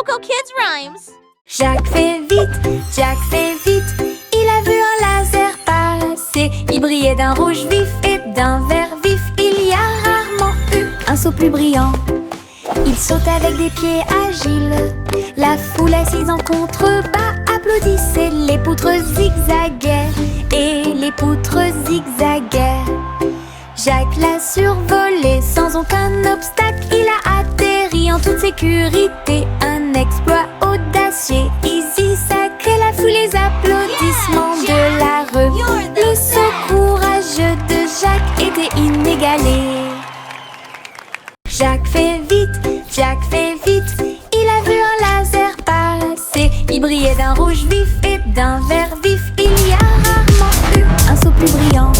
Coco Kids Rhymes. Jack fait vite, il a vu un laser passer. Il brillait d'un rouge vif et d'un vert vif. Il y a rarement eu un saut plus brillant. Il saute avec des pieds agiles. La foule assise en contrebas applaudissait. Les poutres zigzaguaient et les poutres zigzaguaient. Jack l'a survolé sans aucun obstacle. Il a atterri en toute sécurité. Un exploit audacieux, easy, sacré. La foule, les applaudissements de la rue. Le saut courageux de Jack était inégalé. Jack fait vite, il a vu un laser passer. Il brillait d'un rouge vif et d'un vert vif. Il y a rarement eu un saut plus brillant.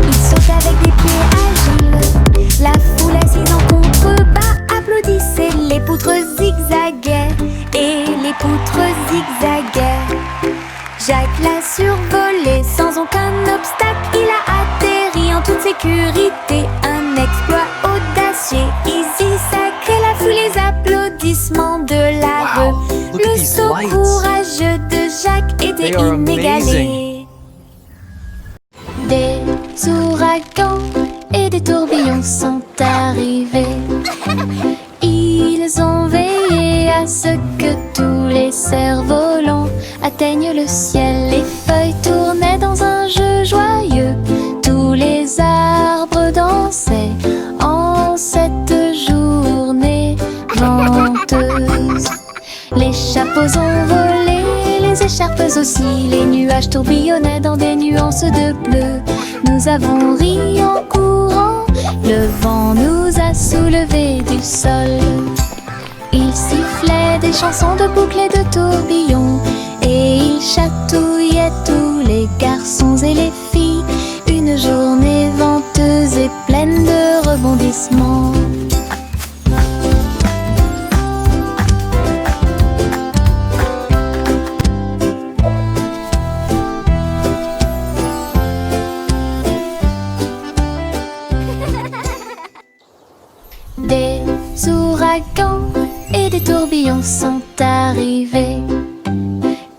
Il saute avec des pieds agiles. La foule assise en contrebas applaudissait. Les poutres zigzaguaient et les poutres zigzaguaient. Jack l'a survolé sans aucun obstacle. Il a atterri en toute sécurité. Un exploit audacieux, easy, sacré. La foule, les applaudissements de la rue. Le saut courageux de Jack était inégalé. Des ouragans et des tourbillons sont arrivés. Ils ont veillé à ce que tous les cerfs-volants atteignent le ciel. Les feuilles tournaient dans un jeu joyeux. Tous les arbres dansaient en cette journée venteuse. Les chapeaux ont volé, les écharpes aussi. Les nuages tourbillonnaient dans des nuances de bleu. Nous avons ri en courant, le vent nous a soulevés du sol. Il sifflait des chansons de boucles et de tourbillons. Et il chatouillait tous les garçons et les filles. Une journée venteuse et pleine de rebondissements. Des ouragans et des tourbillons sont arrivés.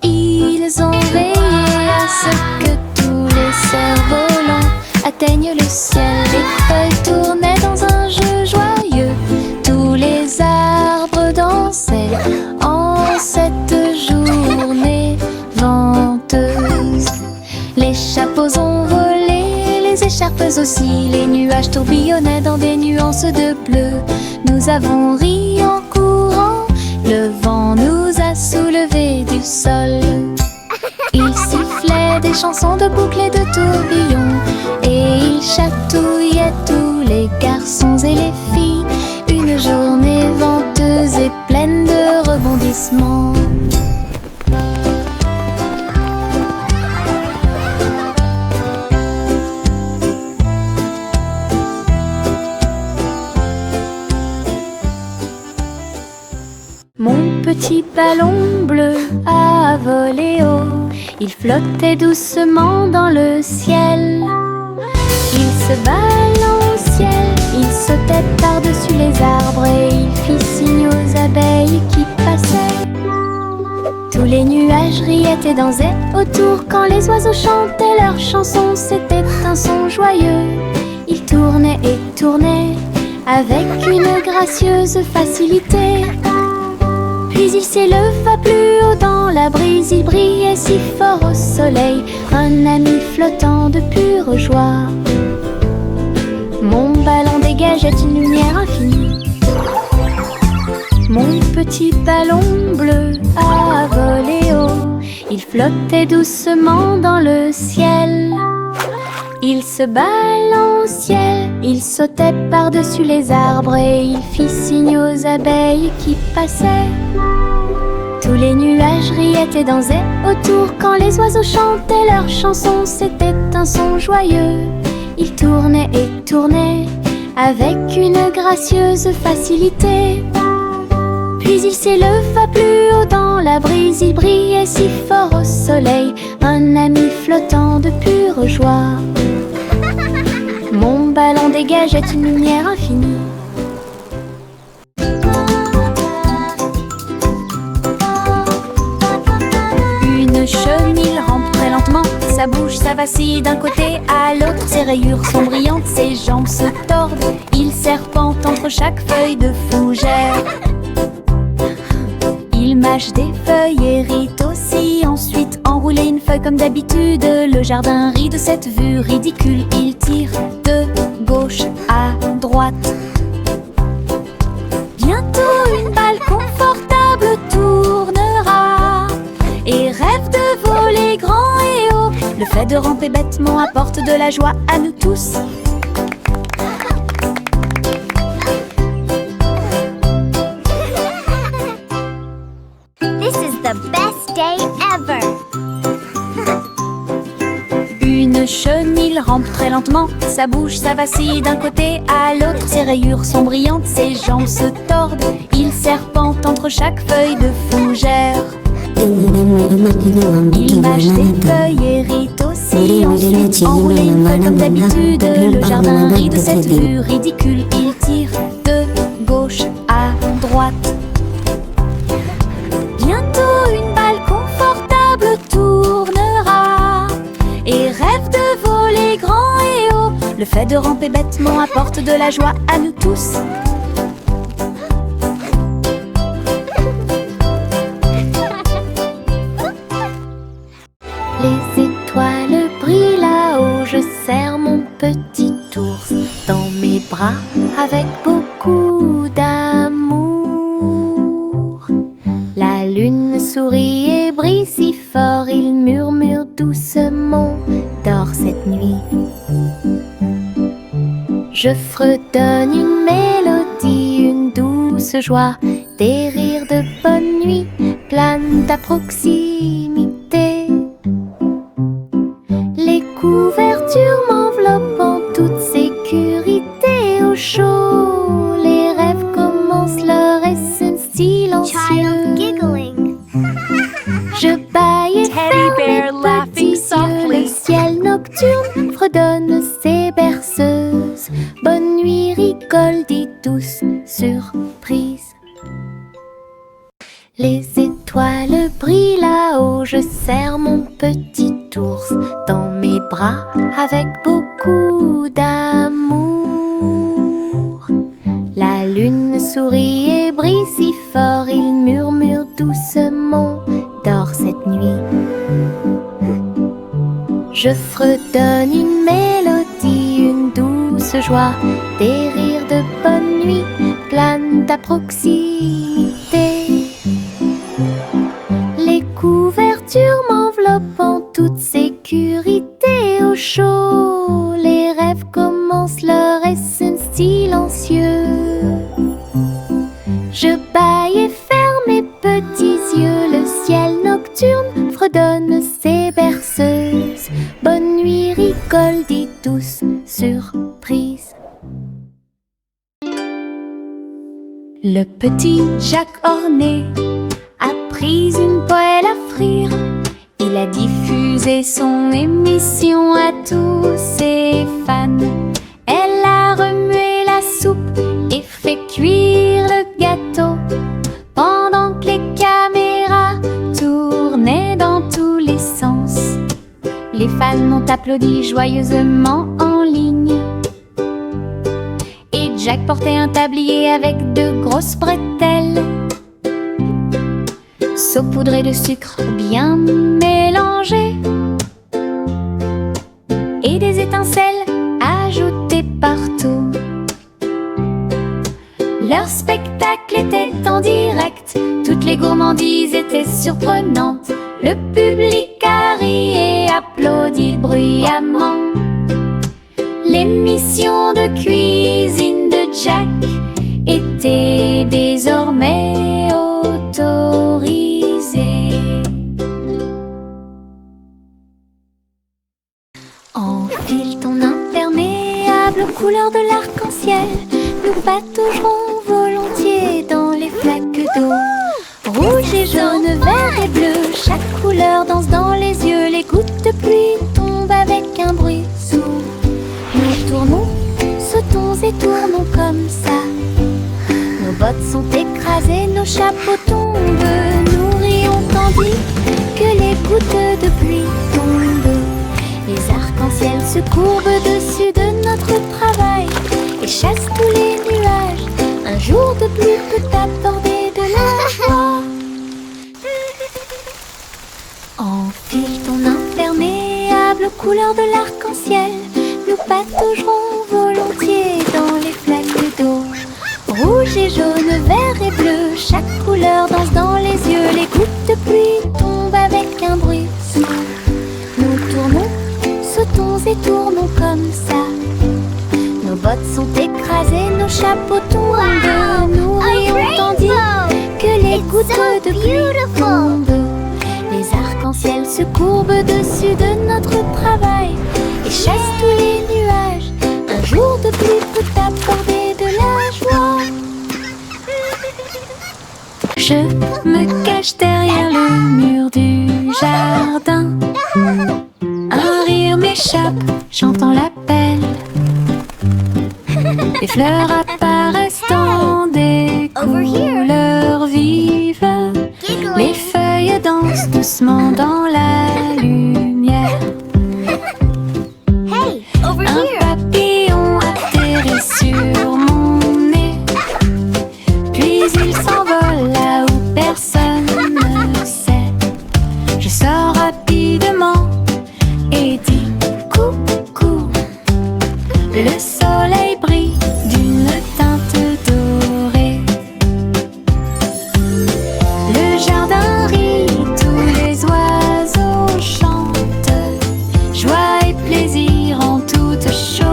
Ils ont veillé à ce que tous les cerfs-volants atteignent le ciel. Les feuilles tournaient dans un jeu joyeux. Tous les arbres dansaient en cette journée venteuse. Les chapeaux ont volé, les écharpes aussi. Les nuages tourbillonnaient dans des nuances de bleu. Nous avons ri en courant, le vent nous a soulevés du sol. Il sifflait des chansons de boucles et de tourbillons. Et il chatouillait tous les garçons et les filles. Une journée venteuse et pleine de rebondissements. Mon petit ballon bleu a volé haut. Il flottait doucement dans le ciel. Il se balançait, il sautait par-dessus les arbres. Et il fit signe aux abeilles qui passaient. Tous les nuages riaient et dansaient autour. Quand les oiseaux chantaient leurs chansons, c'était un son joyeux. Il tournait et tournait avec une gracieuse facilité. Puis il s'éleva plus haut dans la brise. Il brillait si fort au soleil, un ami flottant de pure joie. Mon ballon dégageait une lumière infinie. Mon petit ballon bleu a volé haut. Il flottait doucement dans le ciel. Il se balançait, il sautait par-dessus les arbres. Et il fit signe aux abeilles qui passaient. Tous les nuages riaient et dansaient autour. Quand les oiseaux chantaient leurs chansons, c'était un son joyeux. Il tournait et tournait avec une gracieuse facilité. Puis il s'éleva plus haut dans la brise. Il brillait si fort au soleil, un ami flottant de pure joie. Mon ballon dégageait une lumière infinie. vacille d'un côté à l'autre. Ses rayures sont brillantes, ses jambes se tordent. Il serpente entre chaque feuille de fougère. Il mâche des feuilles et rit aussi. Ensuite, enrouler une feuille comme d'habitude. Le jardin rit de cette vue ridicule. Il tire de gauche à droite. Bientôt une balle confortable tournera et rêve de voler grand et haut. Le fait de ramper bêtement apporte de la joie à nous tous. This is the best day ever. Une chenille rampe très lentement. Sa bouche, ça vacille d'un côté à l'autre. Ses rayures sont brillantes, ses jambes se tordent. Il serpente entre chaque feuille de fougère. Il mâche des feuilles et rit aussi. Ensuite, enrouler une feuille comme d'habitude. Le jardin rit de cette vue ridicule. Il tire de gauche à droite. Bientôt une balle confortable tournera et rêve de voler grand et haut. Le fait de ramper bêtement apporte de la joie à nous tous. Les étoiles brillent là-haut, je serre mon petit ours dans mes bras avec beaucoup d'amour. La lune sourit et brille si fort, il murmure doucement, dors cette nuit. Je fredonne une mélodie, une douce joie, des rires de bonne nuit planent à proximité. Les couvertures m'enveloppent en toute sécurité au chaud. Les rêves commencent leur essai silencieux. Child giggling. Je bâille et Teddy bear ferme laughing mes petits yeux. Le softly. ciel nocturne fredonne ses berceuses. Bonne nuit, rigole, dit douce surprise. Les étoiles brillent là-haut, je serre mon petit ours dans mes bras avec beaucoup d'amour. La lune sourit et brille si fort, il murmure doucement, dors cette nuit. Je fredonne une mélodie, une douce joie, des rires de bonne nuit planent à proximité. Les couvertures m'enveloppent en toute sécurité au chaud. Les rêves commencent leur essai silencieux. Je bâille et ferme mes petits yeux. Le ciel nocturne fredonne ses berceuses. Bonne nuit, rigole, dit douce surprise. Le petit Jacques Orné a pris une poêle à frire. Il a diffusé son émission à tous ses fans. Elle a remué la soupe et fait cuire le gâteau pendant que les caméras tournaient dans tous les sens. Les fans ont applaudi joyeusement en ligne. Et Jack portait un tablier avec de grosses bretelles, saupoudré de sucre bien mélangé, et des étincelles ajoutées partout. Leur spectacle était en direct, toutes les gourmandises étaient surprenantes. Le public a ri et applaudi bruyamment. L'émission de cuisine de Jack était désormais autorisée. Enfile ton imperméable aux couleurs de l'arc-en-ciel. Nous pataugerons volontiers dans les flaques d'eau. Rouge et jaune, vert et bleu, chaque couleur danse dans les yeux. Les gouttes de pluie tombent avec un bruit sourd. Nous tournons, sautons et tournons comme ça. Nos bottes sont écrasées, nos chapeaux tombent. Nous rions tandis que les gouttes de pluie tombent. Les se courbe au-dessus de notre travail et chasse tous les nuages. Un jour de pluie peut apporter de la joie. Enfile ton imperméable aux couleurs de l'arc-en-ciel. Nous pataugerons volontiers dans les flaques d'eau. Rouge et jaune, vert et bleu, chaque couleur danse dans les yeux. Les gouttes de pluie tombent avec un bruit sourd. Nous tournons, sautons et tournons comme ça. Nos bottes sont écrasées, nos chapeaux tombent. Nous rions tandis que les gouttes de pluie tombent. Les arcs-en-ciel se courbent au-dessus de notre travail et chassent tous les nuages. Un jour de pluie peut apporter de la joie. Je me cache derrière le mur du jardin. Un rire m'échappe, j'entends l'appel. Les fleurs apparaissent dans des couleurs vives. Les feuilles dansent doucement dans la lumière. Un papillon atterrit sur mon nez, puis il s'envole là où personne ne sait. Je sors rapidement et dis coucou. Le soleil brille d'une teinte dorée. Le jardin rit, tous les oiseaux chantent. Joie et plaisir en toutes choses.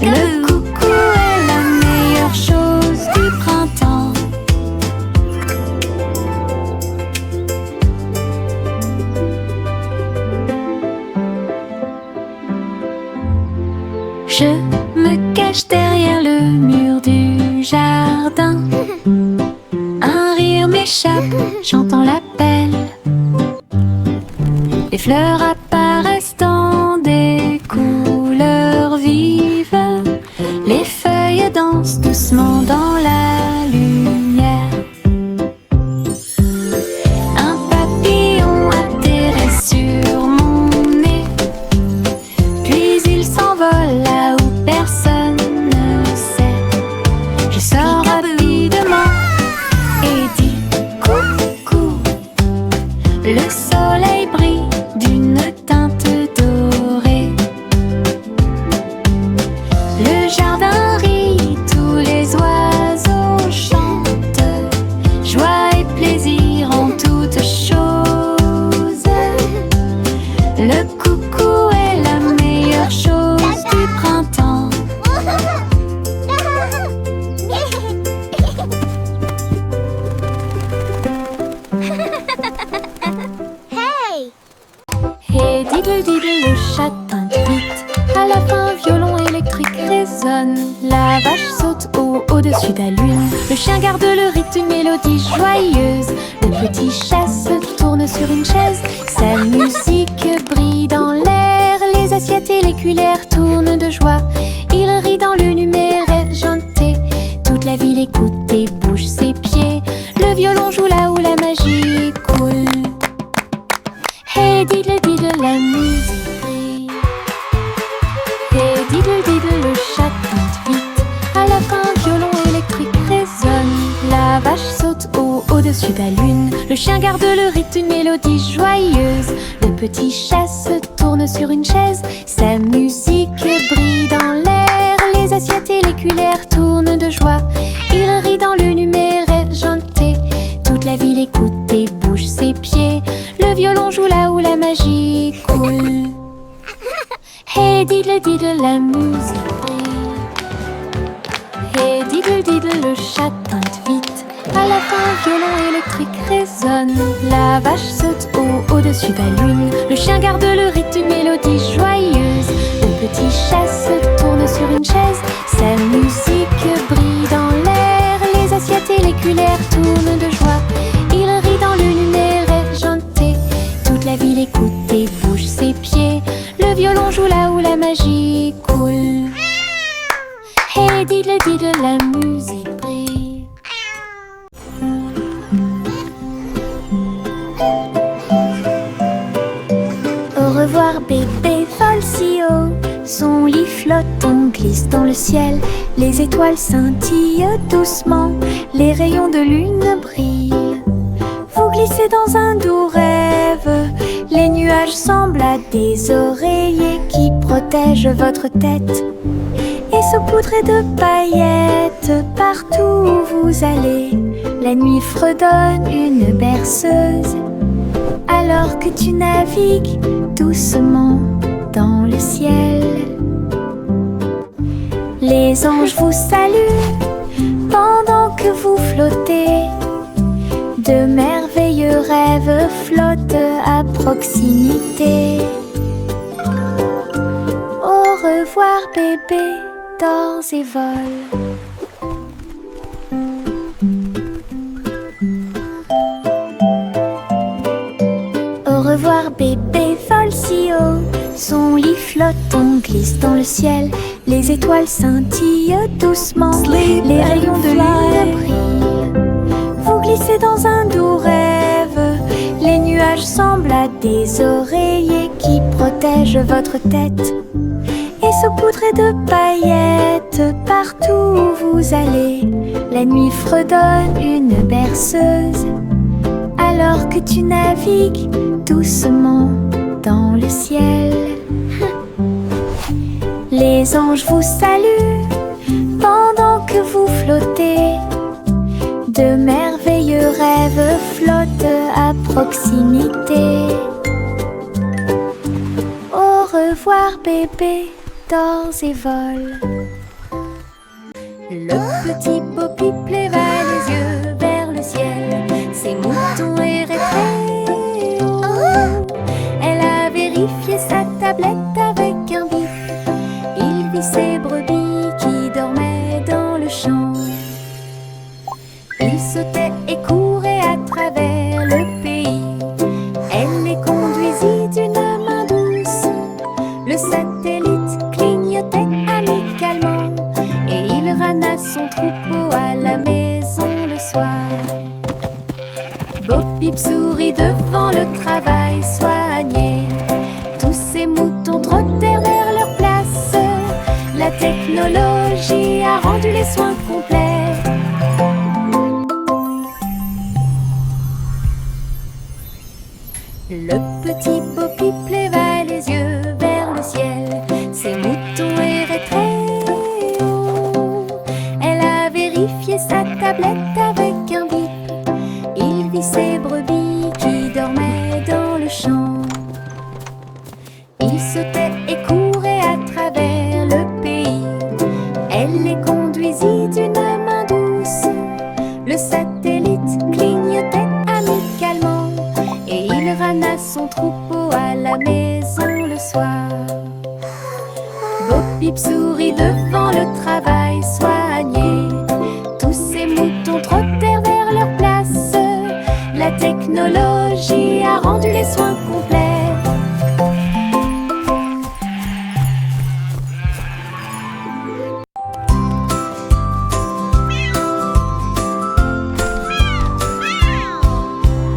Le coucou est la meilleure chose du printemps. Je me cache derrière le mur du jardin. Un rire m'échappe, j'entends l'appel. Les fleurs apparaissent dans des couleurs vives. Les feuilles dansent doucement dans la lumière. Un papillon atterrit sur mon nez, puis il s'envole là où personne ne sait. Je sors rapidement et dis coucou. Le soleil brille d'une teinte dorée. Le jardin rit, tous les oiseaux chantent. Joie et plaisir en toutes choses. Le coucou est la meilleure chose du printemps. Hey! Et diddle diddle, le chat teinte vite. À la fin, violon électrique résonne. La vache saute au-dessus de la lune. Le chien garde le rythme, une mélodie joyeuse. Le petit chat se tourne sur une chaise. Sa musique brille dans l'air. Les assiettes et les cuillères tournent de joie. Il rit dans l'univers argenté. Toute la ville écoute et bouge ses pieds. Le violon joue là où la magie coule. Hey diddle diddle, la musique brille. Hey diddle diddle, le chat teinte vite. À la fin, violon électrique résonne. La vache saute au-dessus de la lune. Le chien garde le rythme, une mélodie joyeuse. Le petit chat se tourne sur une chaise. Sa musique brille dans l'air. Les assiettes et les cuillères tournent de joie. Il rit dans l'univers argenté. Toute la ville écoute et bouge ses pieds. Le violon joue là où la magie coule. Hey diddle diddle, la musique brille. Hey diddle diddle, le chat teinte vite. À la fin, violon électrique résonne. La vache saute au-dessus de la lune. Le chien garde le rythme, une mélodie joyeuse. Le petit chat se tourne sur une chaise. Sa musique brille dans l'air. Les assiettes et les cuillères tournent de joie. Il rit dans l'univers argenté. Toute la ville écoute et bouge ses pieds. Le violon joue là où la magie coule. Hey diddle diddle, la musique brille. Au revoir flotte, on glisse dans le ciel. Les étoiles scintillent doucement, les rayons de lune brillent. Vous glissez dans un doux rêve, les nuages semblent à des oreillers qui protègent votre tête et saupoudrés de paillettes partout où vous allez. La nuit fredonne une berceuse alors que tu navigues doucement dans le ciel. Les anges vous saluent pendant que vous flottez. De merveilleux rêves flottent à proximité. Au revoir bébé, dors et vole. Au revoir bébé, vole si haut. Son lit flotte, on glisse dans le ciel. Les étoiles scintillent doucement, les rayons de lune brillent. Vous glissez dans un doux rêve, les nuages semblent à des oreillers qui protègent votre tête et saupoudrés de paillettes partout où vous allez. La nuit fredonne une berceuse alors que tu navigues doucement dans le ciel. Les anges vous saluent pendant que vous flottez. De merveilleux rêves flottent à proximité. Au revoir bébé, dors et vole. Le petit Poppy leva les yeux vers le ciel. Ses moutons erraient très haut. Elle a vérifié sa tablette avec un bip. Il vit ses brebis qui dormaient dans le champ. Il sautait et courait à travers le pays. Elle les conduisit d'une main douce. Le satellite clignotait amicalement et il ramena son troupeau à la maison le soir. Bo Peep sourit devant le travail soigné. Tous ces moutons trottèrent vers leur place. La technologie a rendu les soins complets. Le petit Poppy leva les yeux vers le ciel. Ses moutons erraient très haut. Elle a vérifié sa tablette avec un bip. Il vit ses brebis qui dormaient dans le champ. Il sautait et courait à travers le pays. Elle les conduisit d'une main douce. Le satellite clignotait amicalement et il ramena son troupeau à la maison le soir. Bo Peep sourit devant le travail soigné. Tous ces moutons trottèrent vers leur place. La technologie a rendu les soins complets.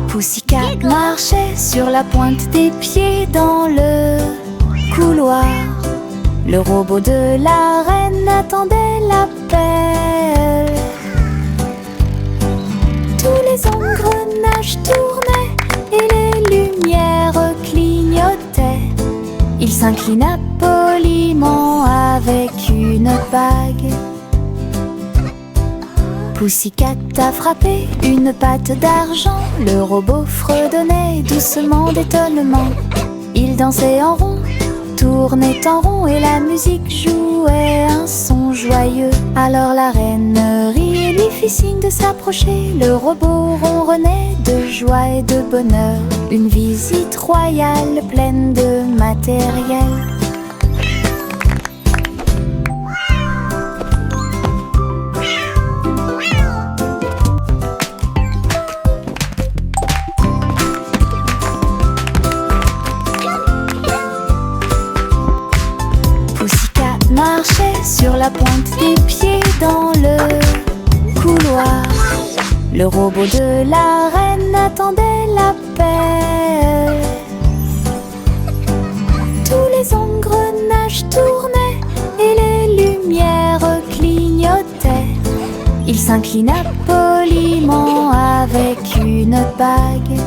Pussycat marchait sur la pointe des pieds dans le couloir. Le robot de la reine attendait l'appel. Tous les engrenages tournaient et les lumières clignotaient. Il s'inclina poliment avec une bague. Pussycat a frappé une patte d'argent. Le robot fredonnait doucement d'étonnement. Il dansait en rond, tournait en rond et la musique jouait un son joyeux. Alors la reine rit et lui fit signe de s'approcher. Le robot ronronnait de joie et de bonheur. Une visite royale pleine de matériel. Marchait sur la pointe des pieds dans le couloir. Le robot de la reine attendait l'appel. Tous les engrenages tournaient et s'inclina poliment avec une bague.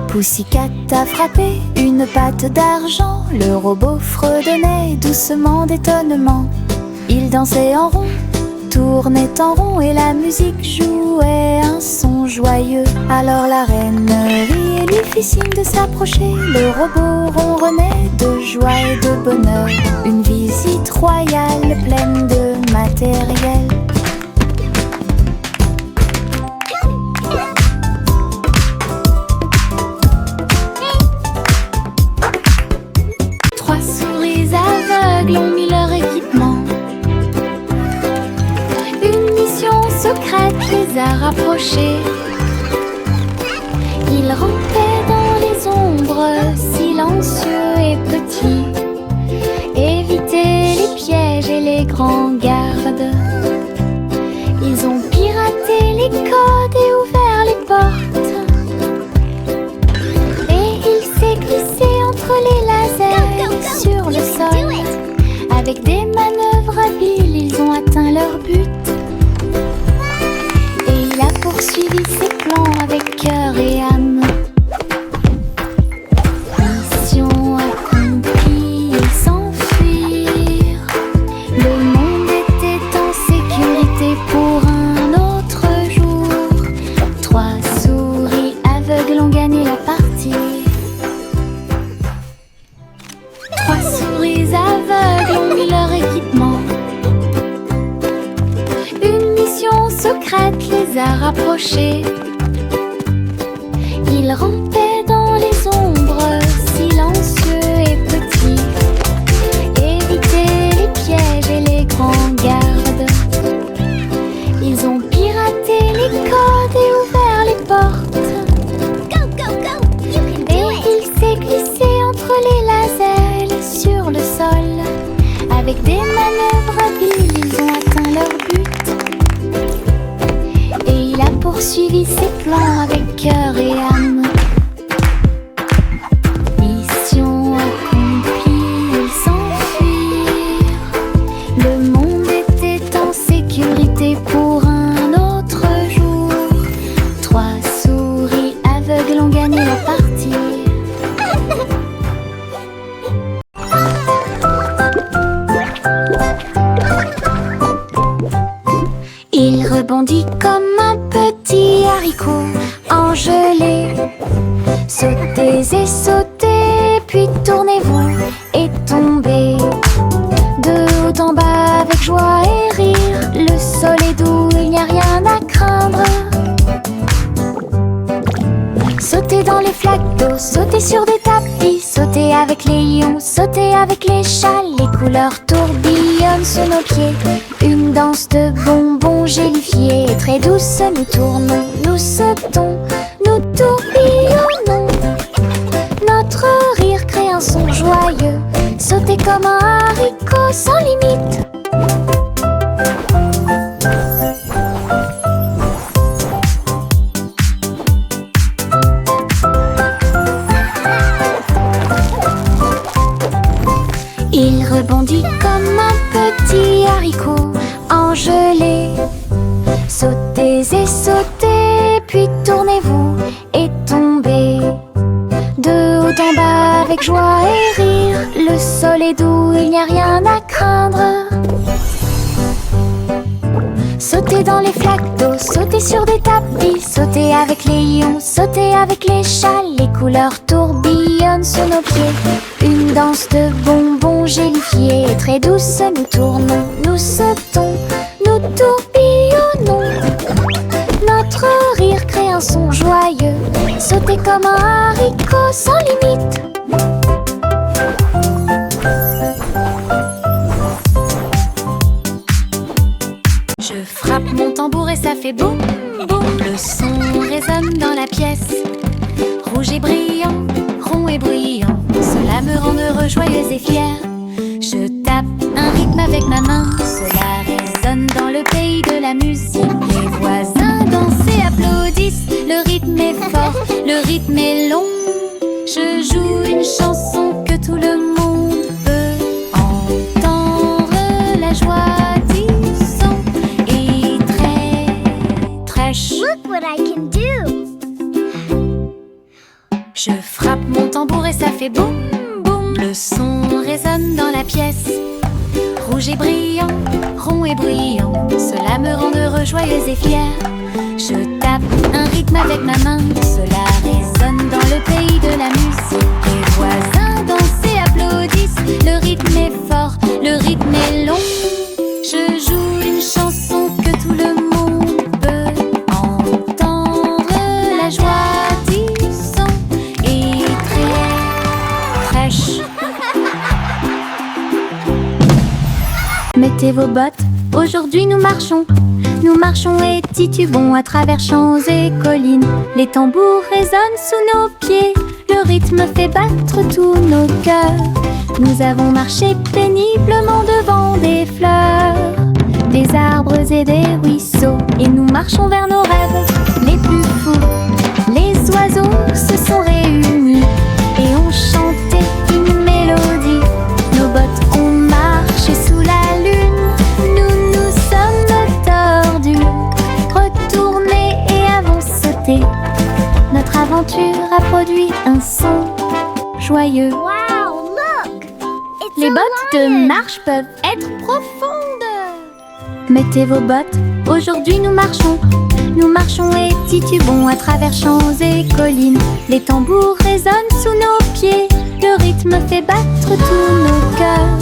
Pussycat a frappé une patte d'argent. Le robot fredonnait doucement d'étonnement. Il dansait en rond, tournait en rond, et la musique jouait un son joyeux. Alors la reine rit et lui fit signe de s'approcher. Le robot ronronnait de joie et de bonheur. Une visite royale pleine de matériel. Trois souris aveugles ont mis leur équipement. Une mission secrète les a rapprochés. Ils rampaient dans les ombres, silencieux et petits. Évitaient les pièges et les grands gardes. Ils ont piraté les codes et ouvert les portes. Et il s'est glissé entre les lasers sur le sol. Avec des manœuvres habiles, ils ont atteint leur but. Et il a poursuivi ses plans avec cœur et âme. Mission accomplie, ils s'enfuirent. Le monde était en sécurité pour un autre jour. Trois souris aveugles ont gagné la partie. Trois souris aveugles ont mis leur équipement. Une mission secrète les a rapprochés. Ils rampaient dans les ombres, silencieux et petits. Évitaient les pièges et les grands gardes. Ils ont piraté les codes et ouvert les portes. Et il s'est glissé entre les lasers sur le sol. Avec des manœuvres habiles, ils ont atteint leur but. Et il a poursuivi ses plans avec cœur et âme. Mission accomplie, ils s'enfuirent. Le monde était en sécurité pour un autre jour. Trois souris aveugles ont gagné la partie. Il rebondit comme un petit haricot engelé. Sautez et sautez, puis tournez-vous et tombez. De haut en bas avec joie et rire. Le sol est doux, il n'y a rien à craindre. Sautez dans les flaques d'eau, sautez sur des tapis. Sautez avec les lions, sautez avec les chats. Les couleurs tourbillonnent sous nos pieds. Une danse de bonbons gélifiés. Très douce, nous tournons, nous sautons, nous tourbillonnons. Notre rire crée un son joyeux. Sautez comme un haricot sans limite. Il rebondit comme un petit haricot engelé. Sautez et sautez, puis tournez-vous et tombez. De haut en bas avec joie et rire. Le sol est doux, il n'y a rien à craindre. Sautez dans les flaques d'eau, sautez sur des tapis. Sautez avec les lions, sautez avec les chats. Les couleurs tourbillonnent sous nos pieds. Une danse de bonbons gélifiés. Très douce, nous tournons, nous sautons, nous tourbillonnons. Notre rire crée un son joyeux. Sautez comme un haricot sans limite. Je frappe mon tambour et ça fait boum, boum. Le son résonne dans la pièce. Rouge et brillant, rond et bruyant. Cela me rend heureux, joyeux et fier. Je tape un rythme avec ma main. Cela résonne dans le pays de la musique. Les voisins dansent et applaudissent. Le rythme est fort, le rythme est long. Je joue une chanson que tout le monde peut entendre. La joie du son fait boum boum. Le son résonne dans la pièce. Rouge et brillant, rond et bruyant, cela me rend heureux, joyeux et fier. Je tape un rythme avec ma main, cela résonne dans le pays de la musique. Les voisins dansent et applaudissent, le rythme est fort, le rythme est long. Je joue une chanson que tout le monde peut entendre. La joie du son est très fraîche. Mettez vos bottes, aujourd'hui nous marchons et titubons à travers champs et collines. Les tambours résonnent sous nos pieds, le rythme fait battre tous nos cœurs. Nous avons marché péniblement devant des fleurs, des arbres et des ruisseaux, et nous marchons vers nos rêves les plus fous. Les oiseaux se sont réunis et ont chanté une mélodie. Nos bottes ont marché sous la lune, nous nous sommes tordus, retournés et avons sauté. Notre aventure a produit un son joyeux. Wow, look! It's Les a bottes lion. de marche peuvent être profondes. Mettez vos bottes, aujourd'hui nous marchons et titubons à travers champs et collines. Les tambours résonnent sous nos pieds, le rythme fait battre tous nos cœurs.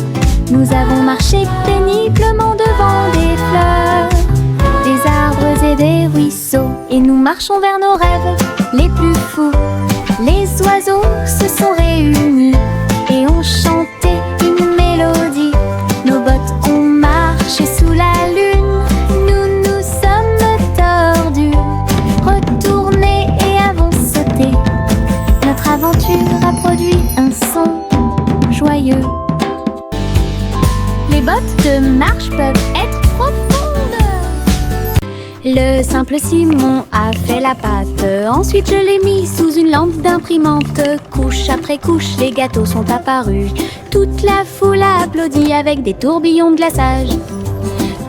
Nous avons marché péniblement devant des fleurs, des arbres et des ruisseaux, et nous marchons vers nos rêves les plus fous. Les oiseaux se sont réunis et ont chanté une mélodie. Nos bottes ont marché sous la lune, nous nous sommes tordus, retournés et avons sauté. Notre aventure a produit un son joyeux. Les bottes de marche peuvent être profondes. Le simple Simon a fait la pâte, ensuite je l'ai mis sous une lampe d'imprimante. Couche après couche, les gâteaux sont apparus. Toute la foule a applaudi avec des tourbillons de glaçage.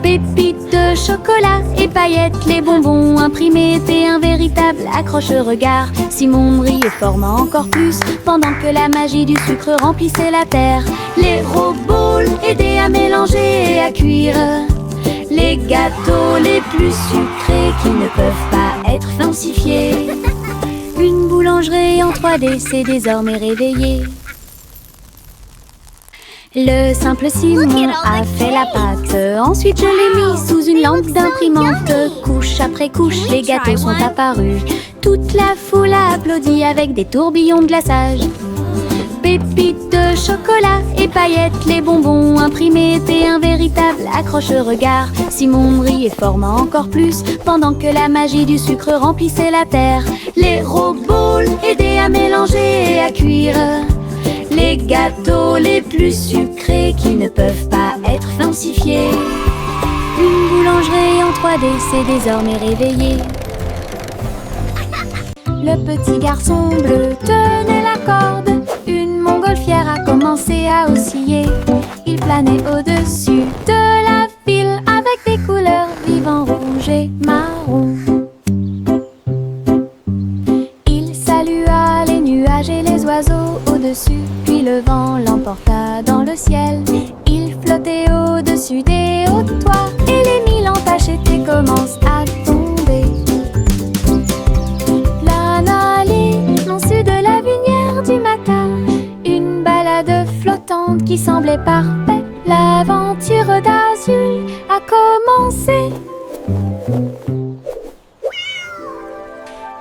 Pépites de chocolat et paillettes, les bonbons imprimés étaient un véritable accroche-regard. Simon brillait formant encore plus, pendant que la magie du sucre remplissait la terre. Les robots aidaient à mélanger et à cuire les gâteaux les plus sucrés qui ne peuvent pas être falsifiés. Une boulangerie en 3D s'est désormais réveillée. Le simple Simon a fait la pâte, ensuite je l'ai mis sous une lampe d'imprimante. Couche après couche, les gâteaux sont apparus. Toute la foule a applaudi avec des tourbillons de glaçage. Pépites de chocolat et paillettes, les bonbons imprimés étaient un véritable accroche-regard. Simon brillait formant encore plus, pendant que la magie du sucre remplissait la terre. Les robots aidaient à mélanger et à cuire les gâteaux les plus sucrés qui ne peuvent pas être falsifiés. Une boulangerie en 3D s'est désormais réveillée. Le petit garçon bleu tenait la corde. Une montgolfière a commencé à osciller. Il planait au-dessus de la ville avec des couleurs vivant rouge et marron. Il salua les nuages et les oiseaux au-dessus, puis le vent l'emporta dans le ciel. Il flottait au-dessus des hauts toits et les mille entachés commencent à tomber. L'Anali, non su de la lumière du matin, une balade flottante qui semblait parfaite. L'aventure d'Azul a commencé.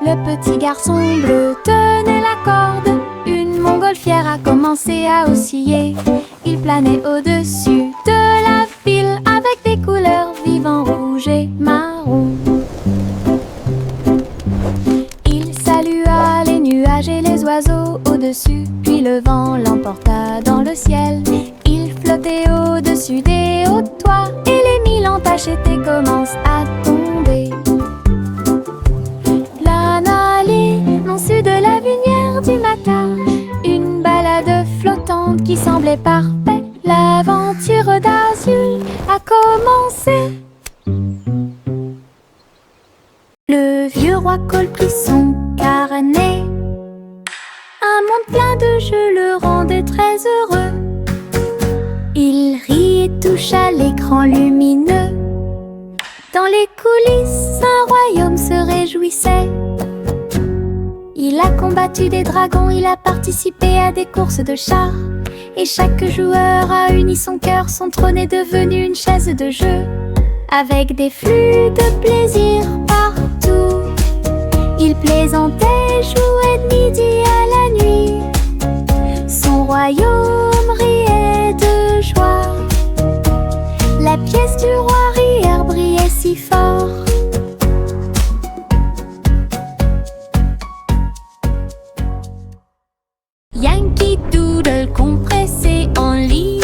Le petit garçon bleu tenait la corde. Une montgolfière a commencé à osciller. Il planait au-dessus de la ville avec des couleurs vivant rouge et marron. Il salua les nuages et les oiseaux au-dessus, puis le vent l'emporta dans le ciel. Il flottait au-dessus des hauts toits et les mille entachés commencent à tomber. L'Anali, non su de la lumière du matin, une balade flottante qui semblait parfaite. L'aventure d'Azul a commencé. Le vieux roi Cole prit son carnet. Un monde plein de jeux le rendait très heureux. Il rit et touche à l'écran lumineux. Dans les coulisses, un royaume se réjouissait. Il a combattu des dragons, il a participé à des courses de chars. Et chaque joueur a uni son cœur, son trône est devenu une chaise de jeu. Avec des flux de plaisir partout, il plaisantait, jouait de midi à la nuit. Son royaume riait de joie. La pièce du roi Rire brillait si fort. Yankee Doodle compressé en ligne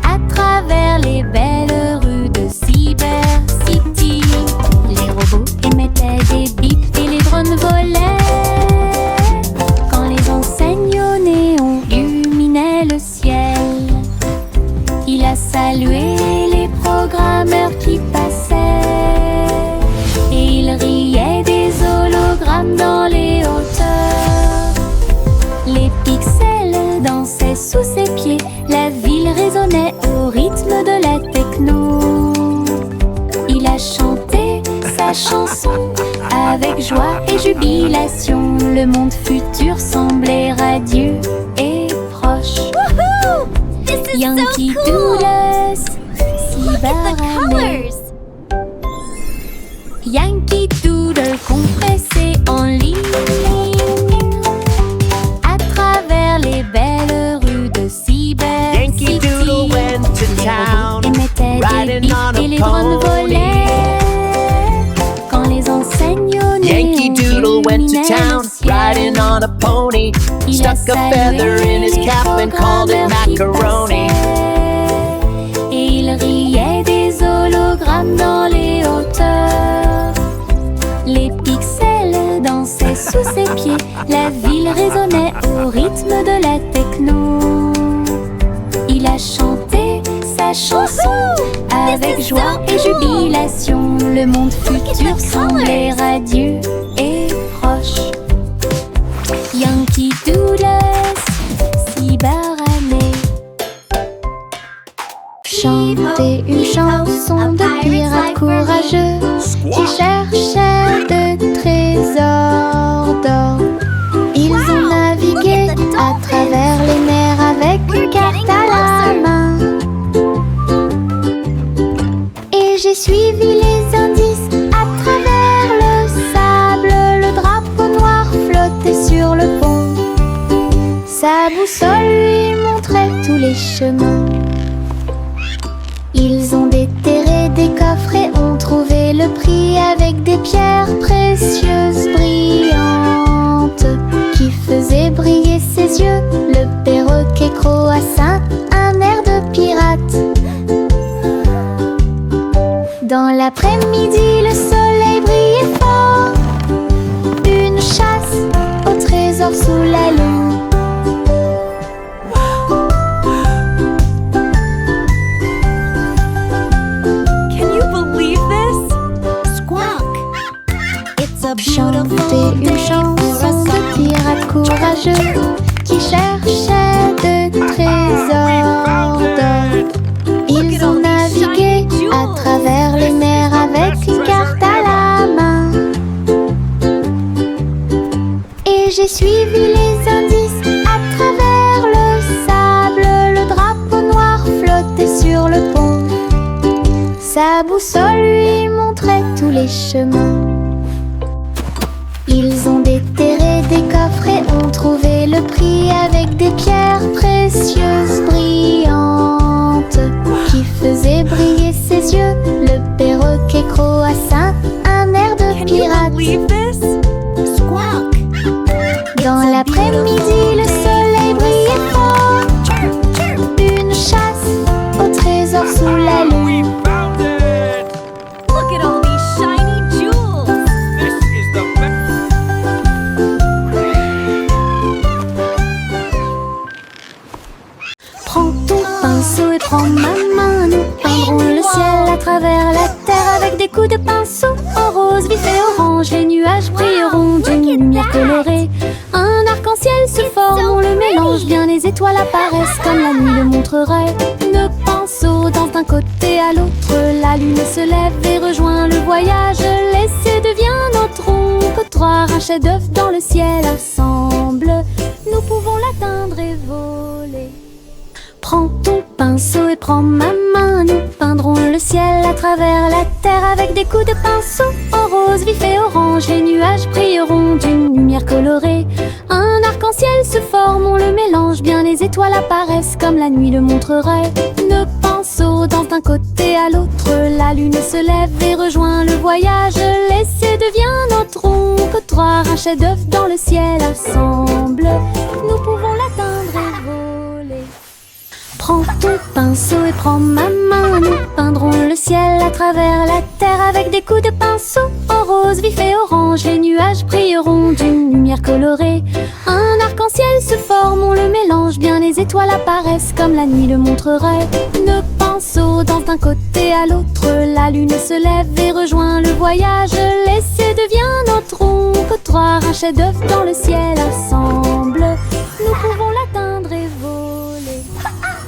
à travers les belles rues de Cyber City. Les robots émettaient des bips et les drones volaient quand les enseignes au néon illuminaient le ciel. Il a salué les programmeurs qui passaient et il riait des hologrammes dans les hauteurs. Les pixels dansaient sous ses pieds, la ville résonnait au rythme de la techno. Il a chanté sa chanson avec joie et jubilation. Le monde futur semblait radieux et proche. Yankee Doodle, Cyber Yankee Doodle compressé en ligne à travers les belles rues de Cyber Yankee City. Doodle went to town, Les robots émettaient des riding bips on a et les drones pony. volaient quand les enseignes au Yankee néon Doodle went to illuminaient town, le ciel. riding on a pony. Il a Stuck a salué feather in his les cap and called it programmeurs qui macaroni. passaient. Et il riait des hologrammes dans les hauteurs. Les pixels dansaient sous ses pieds, la ville résonnait au rythme de la techno. Il a chanté sa chanson avec joie et jubilation. Le monde futur semblait radieux et proche. Yankee Doodle, Cyberannée. Chanter une chanson de pirate courageux qui cherchait de trésors d'or. Ils ont navigué à travers les mers avec une carte à la main. Et j'ai suivi les indices à travers le sable. Le drapeau noir flottait sur le pont. Sa boussole lui montrait tous les chemins. Ils ont déterré des coffres et ont trouvé le prix avec des pierres précieuses brillantes qui faisaient briller ses yeux. Le perroquet croassa un air de pirate. Dans l'après-midi, le soleil brillait fort. Une chasse au trésor sous la lune. Chanter une chanson de pirate courageux qui cherchait de trésors d'or. Ils ont navigué à travers les mers avec une carte à la main. Et j'ai suivi les indices à travers le sable. Le drapeau noir flottait sur le pont. Sa boussole lui montrait tous les chemins. Ils ont déterré des coffres et ont trouvé le prix avec des pierres précieuses brillantes qui faisaient briller ses yeux. Le perroquet croassa un air de pirate. Dans l'après-midi, le soleil brillait fort. Une chasse au trésor sous la lune. Look at all these shiny jewels. This is the Prends ton pinceau et prends ma main. Nous peindrons le ciel à travers la terre avec des coups de pinceau en rose vif et orange. Les nuages brilleront d'une lumière colorée. Un étoiles apparaissent comme la nuit le montrerait. Nos pinceaux dansent d'un côté à l'autre, la lune se lève et rejoint le voyage. L'essai devient notre trottoir, un chef-d'œuvre dans le ciel ensemble. Nous pouvons l'atteindre et voler. Prends ton pinceau et prends ma main, nous peindrons le ciel à travers la terre avec des coups de pinceau en rose vif et orange. Les nuages brilleront d'une lumière colorée. Un arc-en-ciel se forme, on le mélange bien, les étoiles apparaissent comme la nuit le montrerait. Nos pinceaux dansent d'un côté à l'autre, la lune se lève et rejoint le voyage. L'essai devient notre trottoir, un chef-d'œuvre dans le ciel ensemble. Nous pouvons l'atteindre et voler. Prends ton pinceau et prends ma main, nous peindrons le ciel à travers la terre avec des coups de pinceau en rose vif et orange. Les nuages brilleront d'une lumière colorée. Un arc-en-ciel se forme, on le mélange bien, les étoiles apparaissent comme la nuit le montrerait. Nos pinceaux dansent d'un côté à l'autre, la lune se lève et rejoint le voyage. L'essai devient notre trottoir, un chef-d'œuvre dans le ciel ensemble. Nous pouvons